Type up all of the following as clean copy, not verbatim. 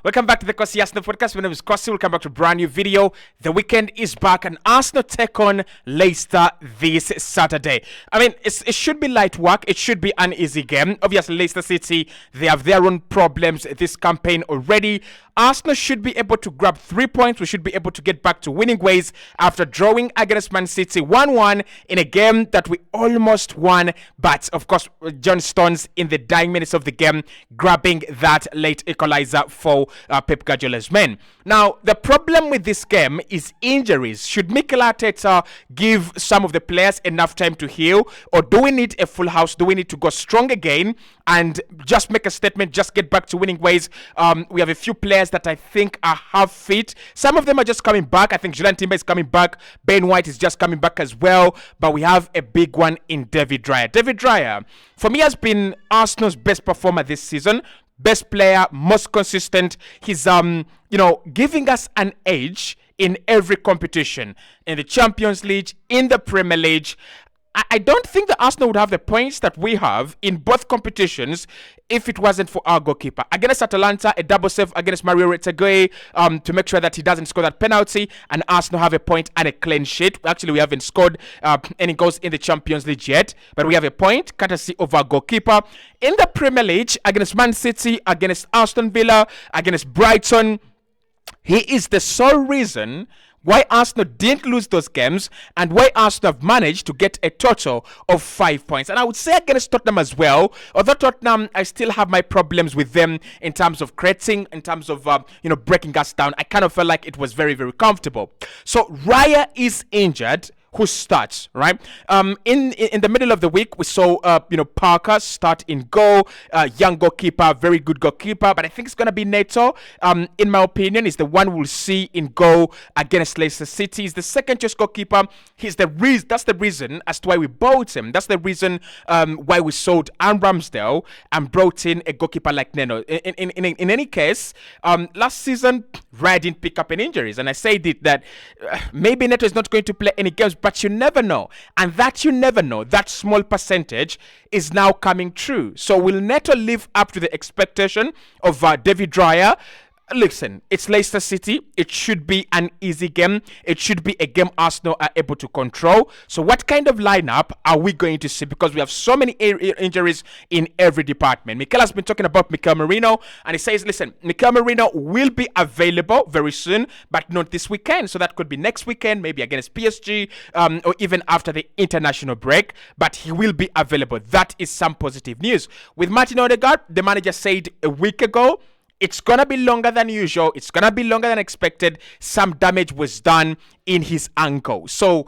Welcome back to the Kosi Arsenal podcast. My name is Kosi. We'll come back to a brand new video. The weekend is back and Arsenal take on Leicester this Saturday. I mean, it should be light work. It should be an easy game. Obviously, Leicester City, they have their own problems this campaign already. Arsenal should be able to grab 3 points. We should be able to get back to winning ways after drawing against Man City 1-1 in a game that we almost won. But, of course, John Stones in the dying minutes of the game grabbing that late equalizer for Pep Guardiola's men. Now, the problem with this game is injuries. Should Mikel Arteta give some of the players enough time to heal? Or do we need a full house? Do we need to go strong again and just make a statement, just get back to winning ways? We have a few players that I think are half fit. Some of them are just coming back. I think Julian Timber is coming back. Ben White is just coming back as well. But we have a big one in David Raya. David Raya, for me, has been Arsenal's best performer this season. Best player, most consistent. He's giving us an edge in every competition. In the Champions League, in the Premier League. I don't think that Arsenal would have the points that we have in both competitions if it wasn't for our goalkeeper. Against Atalanta, a double save against Mario Retegui to make sure that he doesn't score that penalty, and Arsenal have a point and a clean sheet. Actually, we haven't scored any goals in the Champions League yet, but we have a point courtesy of our goalkeeper. In the Premier League, against Man City, against Aston Villa, against Brighton, he is the sole reason why Arsenal didn't lose those games and why Arsenal have managed to get a total of 5 points. And I would say against Tottenham as well, although Tottenham, I still have my problems with them in terms of creating, in terms of, breaking us down. I kind of felt like it was very, very comfortable. So Raya is injured. Who starts, right? In the middle of the week, we saw, Parker start in goal. Young goalkeeper, very good goalkeeper. But I think it's going to be Neto, in my opinion, is the one we'll see in goal against Leicester City. He's the second choice goalkeeper. That's the reason as to why we bought him. That's the reason why we sold Aaron Ramsdale and brought in a goalkeeper like Neto. In any case, last season, Raya didn't pick up any injuries. And I said that maybe Neto is not going to play any games, but you never know. And that you never know, that small percentage is now coming true. So will Neto live up to the expectation of David Raya? Listen, it's Leicester City. It should be an easy game. It should be a game Arsenal are able to control. So what kind of lineup are we going to see? Because we have so many injuries in every department. Mikel has been talking about Mikel Merino, and he says, listen, Mikel Merino will be available very soon, but not this weekend. So that could be next weekend, maybe against PSG, or even after the international break. But he will be available. That is some positive news. With Martin Odegaard, the manager said a week ago, it's going to be longer than usual. It's going to be longer than expected. Some damage was done in his ankle. So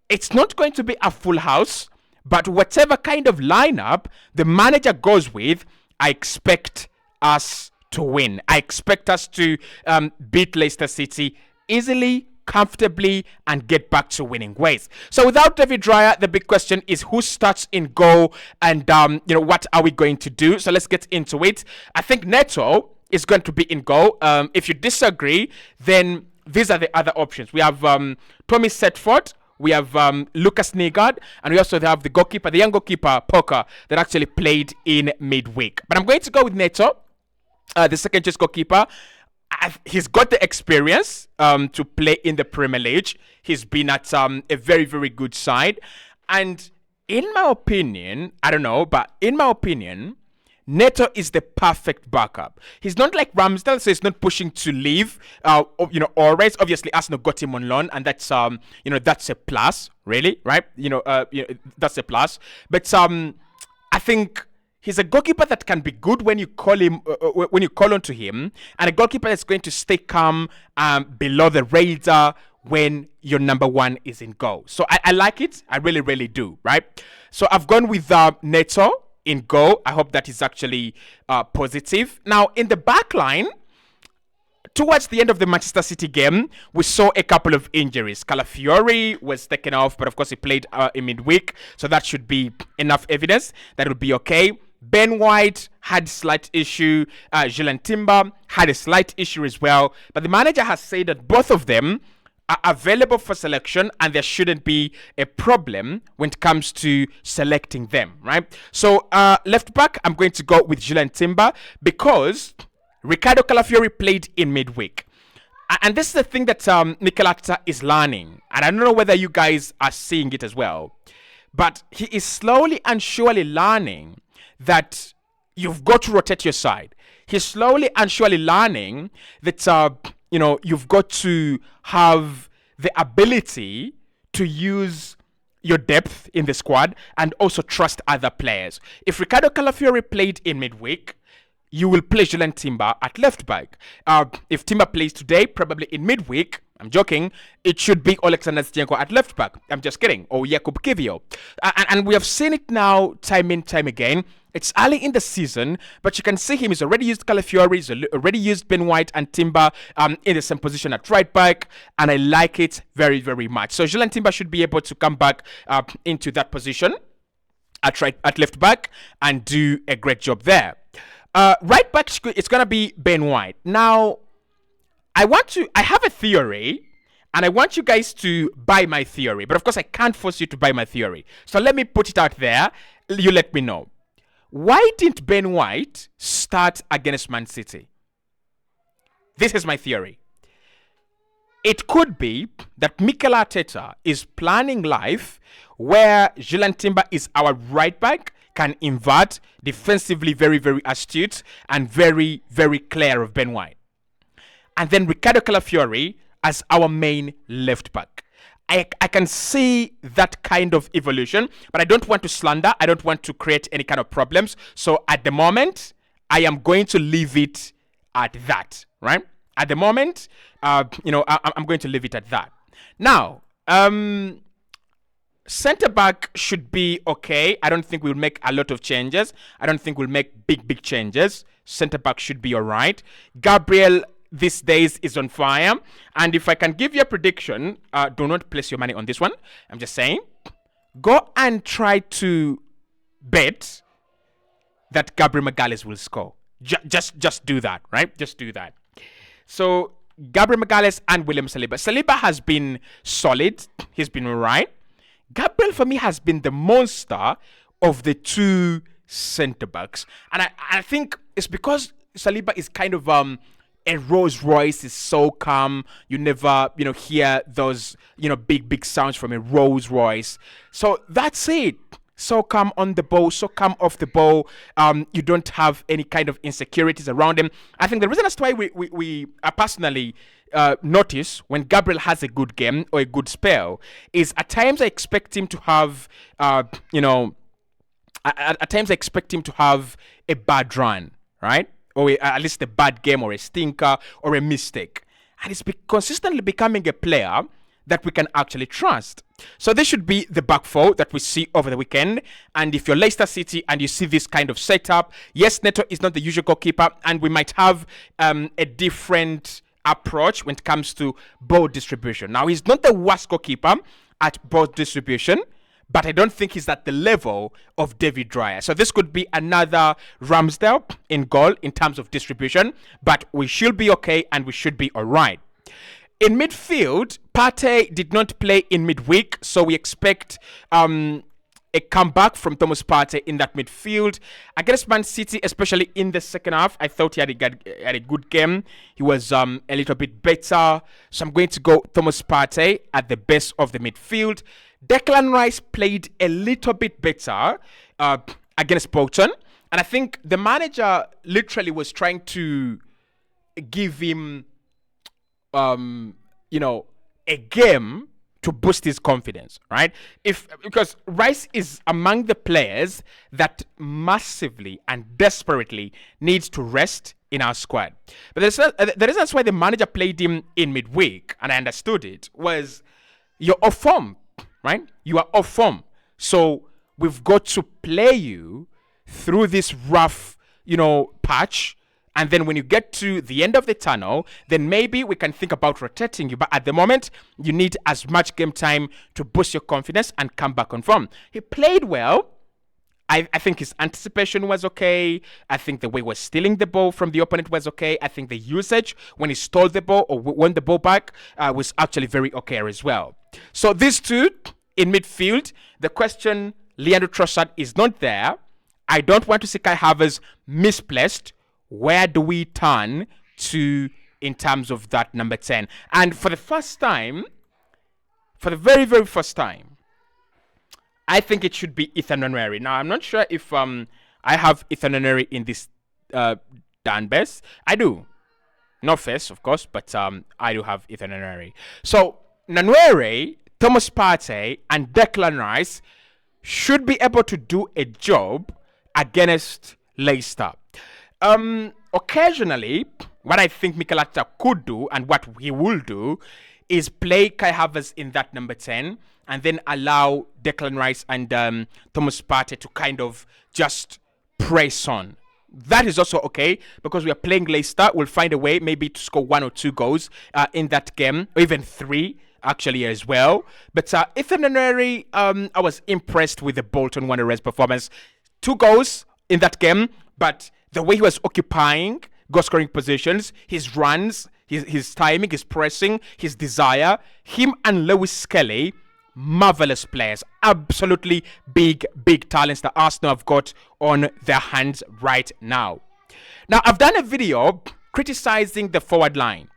it's not going to be a full house. But whatever kind of lineup the manager goes with, I expect us to win. I expect us to beat Leicester City easily, comfortably, and get back to winning ways. So without David Raya, the big question is who starts in goal and what are we going to do? So let's get into it. I think Neto is going to be in goal. If you disagree, then these are the other options. We have Tommy Setford, we have Lucas Nigard, and we also have the goalkeeper, the young goalkeeper Parker, that actually played in midweek. But I'm going to go with Neto, the second choice goalkeeper. He's got the experience to play in the Premier League. He's been at a very, very good side. And in my opinion, I don't know, but in my opinion, Neto is the perfect backup. He's not like Ramsdale, so he's not pushing to leave, always. Obviously, Arsenal got him on loan, and that's, that's a plus, really, right? That's a plus. But I think he's a goalkeeper that can be good when you call him, when you call onto him, and a goalkeeper that's going to stay calm below the radar when your number one is in goal. So I like it. I really, really do, right? So I've gone with Neto in goal. I hope that is actually positive. Now, in the back line, towards the end of the Manchester City game, we saw a couple of injuries. Calafiori was taken off, but of course he played in midweek, so that should be enough evidence that it will be okay. Ben White had slight issue. Julian Timber had a slight issue as well. But the manager has said that both of them are available for selection and there shouldn't be a problem when it comes to selecting them, right? So left back, I'm going to go with Julian Timber because Ricardo Calafiori played in midweek. And this is the thing that Mikel Arteta is learning. And I don't know whether you guys are seeing it as well. But he is slowly and surely learning that you've got to rotate your side. He's slowly and surely learning that, you've got to have the ability to use your depth in the squad and also trust other players. If Ricardo Calafiori played in midweek, you will play Julian Timber at left back. If Timber plays today, probably in midweek, I'm joking, it should be Alexander Zinchenko at left back. I'm just kidding. Or Jakub Kiwior. And we have seen it now time and time again. It's early in the season, but you can see him. He's already used Calafiori. He's already used Ben White and Timber in the same position at right back. And I like it very, very much. So Julian Timber should be able to come back into that position at left back and do a great job there. Right back, it's going to be Ben White. Now, I have a theory, and I want you guys to buy my theory. But of course, I can't force you to buy my theory. So let me put it out there. You let me know. Why didn't Ben White start against Man City? This is my theory. It could be that Mikel Arteta is planning life where Julian Timber is our right back, can invert, defensively very, very astute, and very, very clear of Ben White. And then Ricardo Calafiori as our main left back. I can see that kind of evolution, but I don't want to slander. I don't want to create any kind of problems. So at the moment, I am going to leave it at that, right? At the moment, I'm going to leave it at that. Now, center back should be okay. I don't think we'll make a lot of changes. I don't think we'll make big changes. Center back should be all right. Gabriel these days is on fire. And if I can give you a prediction, do not place your money on this one. I'm just saying, go and try to bet that Gabriel Magalhaes will score. Just do that, right? Just do that. So Gabriel Magalhaes and William Saliba. Saliba has been solid. He's been all right. Gabriel, for me, has been the monster of the two centre backs. And I think it's because Saliba is kind of a Rolls Royce, is so calm. You never, hear those, big sounds from a Rolls Royce. So that's it. So calm on the ball, so calm off the ball. You don't have any kind of insecurities around him. I think the reason as to why we personally notice when Gabriel has a good game or a good spell is at times I expect him to have, at times I expect him to have a bad run, right? Or at least a bad game or a stinker or a mistake. And it's consistently becoming a player that we can actually trust. So this should be the back four that we see over the weekend. And if you're Leicester City and you see this kind of setup, yes, Neto is not the usual goalkeeper, and we might have a different approach when it comes to ball distribution. Now, he's not the worst goalkeeper at ball distribution, but I don't think he's at the level of David Raya. So this could be another Ramsdale in goal in terms of distribution, but we should be okay and we should be all right. In midfield, Partey did not play in midweek, so we expect a comeback from Thomas Partey in that midfield. Against Man City, especially in the second half, I thought he had a good game. He was a little bit better. So I'm going to go Thomas Partey at the best of the midfield. Declan Rice played a little bit better against Bolton. And I think the manager literally was trying to give him, a game to boost his confidence, right? Because Rice is among the players that massively and desperately needs to rest in our squad. But the reason why the manager played him in midweek, and I understood it, was you're off form, right? You are off form. So we've got to play you through this rough, patch. And then when you get to the end of the tunnel, then maybe we can think about rotating you. But at the moment, you need as much game time to boost your confidence and come back on form. He played well. I think his anticipation was okay. I think the way he was stealing the ball from the opponent was okay. I think the usage when he stole the ball or won the ball back was actually very okay as well. So these two in midfield, the question, Leandro Trossard is not there. I don't want to see Kai Havertz misplaced. where do we turn to in terms of that number 10? And for the first time, for the very, very first time, I think it should be Ethan Nwaneri. Now, I'm not sure if I have Ethan Nwaneri in this Dan best. I do. Not first, of course, but I do have Ethan Nwaneri. So, Nwaneri, Thomas Partey, and Declan Rice should be able to do a job against Leicester. Occasionally, what I think Mikel Arteta could do, and what he will do, is play Kai Havertz in that number 10, and then allow Declan Rice and Thomas Partey to kind of just press on. That is also okay, because we are playing Leicester. We'll find a way maybe to score 1 or 2 goals in that game, or even 3 actually as well. But Ethan Nwaneri, I was impressed with the Bolton Wanderers performance. 2 goals in that game, but the way he was occupying goal-scoring positions, his runs, his timing, his pressing, his desire, him and Lewis Skelly, marvelous players, absolutely big talents that Arsenal have got on their hands right now. Now, I've done a video criticizing the forward line,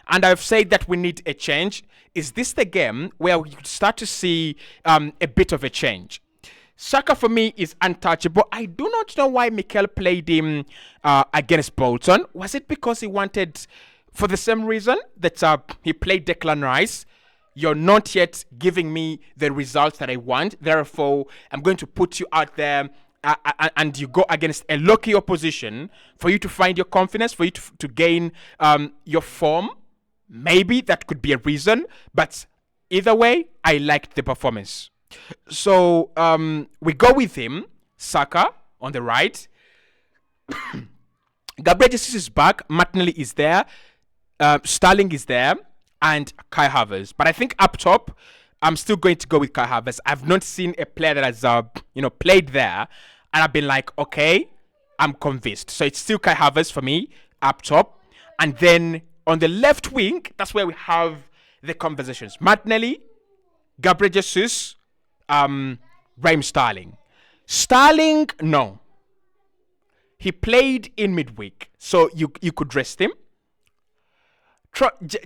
and I've said that we need a change. Is this the game where we start to see a bit of a change? Saka, for me, is untouchable. I do not know why Mikel played him against Bolton. Was it because he wanted, for the same reason that he played Declan Rice? You're not yet giving me the results that I want. Therefore, I'm going to put you out there and you go against a lucky opposition for you to find your confidence, for you to gain your form. Maybe that could be a reason. But either way, I liked the performance. So we go with him, Saka on the right. Gabriel Jesus is back. Martinelli is there. Sterling is there. And Kai Havertz. But I think up top, I'm still going to go with Kai Havertz. I've not seen a player that has played there, and I've been like, okay, I'm convinced. So it's still Kai Havertz for me up top. And then on the left wing, that's where we have the conversations. Martinelli, Gabriel Jesus, Raheem Sterling. Sterling, no. He played in midweek, so you could rest him.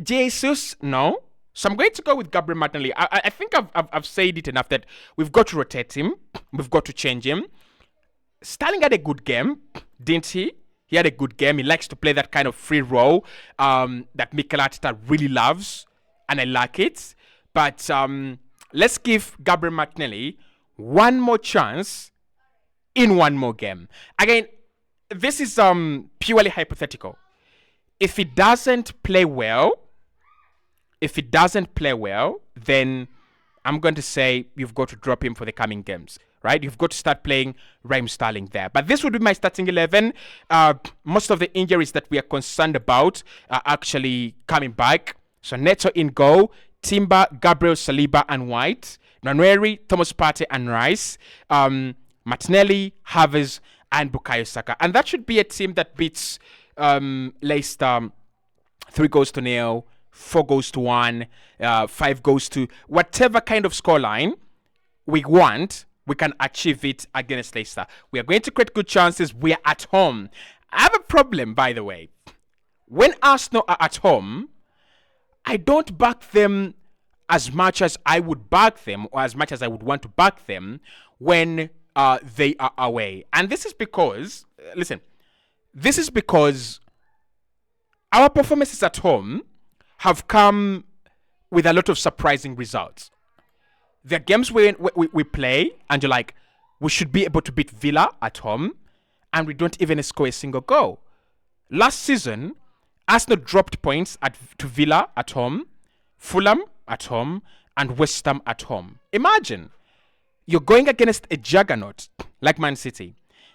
Jesus, no. So I'm going to go with Gabriel Martinelli. I think I've said it enough that we've got to rotate him. We've got to change him. Sterling had a good game, didn't he? He had a good game. He likes to play that kind of free role that Mikel Arteta really loves, and I like it. But let's give Gabriel Martinelli one more chance in one more game. Again, this is purely hypothetical. If he doesn't play well, then I'm going to say you've got to drop him for the coming games, right? You've got to start playing Raheem Sterling there. But this would be my starting 11. Most of the injuries that we are concerned about are actually coming back. So Neto in goal, Timber, Gabriel, Saliba, and White, Nwaneri, Thomas Partey, and Rice, Martinelli, Havertz, and Bukayo Saka. And that should be a team that beats Leicester 3-0, 4-1, 5-2, whatever kind of scoreline we want, we can achieve it against Leicester. We are going to create good chances. We are at home. I have a problem, by the way. When Arsenal are at home, I don't back them as much as I would back them, or as much as I would want to back them when they are away. And this is because, listen, this is because our performances at home have come with a lot of surprising results. There are games where we play and you're like, we should be able to beat Villa at home, and we don't even score a single goal. Last season, Arsenal dropped points to Villa at home, Fulham at home, and West Ham at home. Imagine, you're going against a juggernaut like Man City,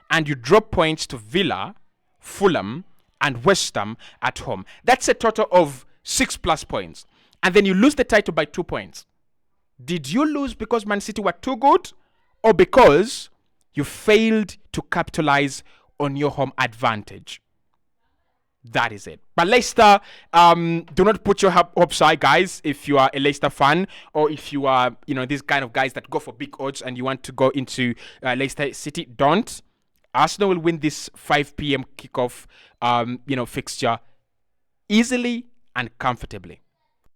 and you drop points to Villa, Fulham, and West Ham at home. That's a total of 6+ points. And then you lose the title by 2 points. Did you lose because Man City were too good, or because you failed to capitalize on your home advantage? That is it. But Leicester, do not put your hopes high, guys. If you are a Leicester fan, or if you are, these kind of guys that go for big odds and you want to go into Leicester City, don't. Arsenal will win this 5 p.m. kickoff, fixture easily and comfortably.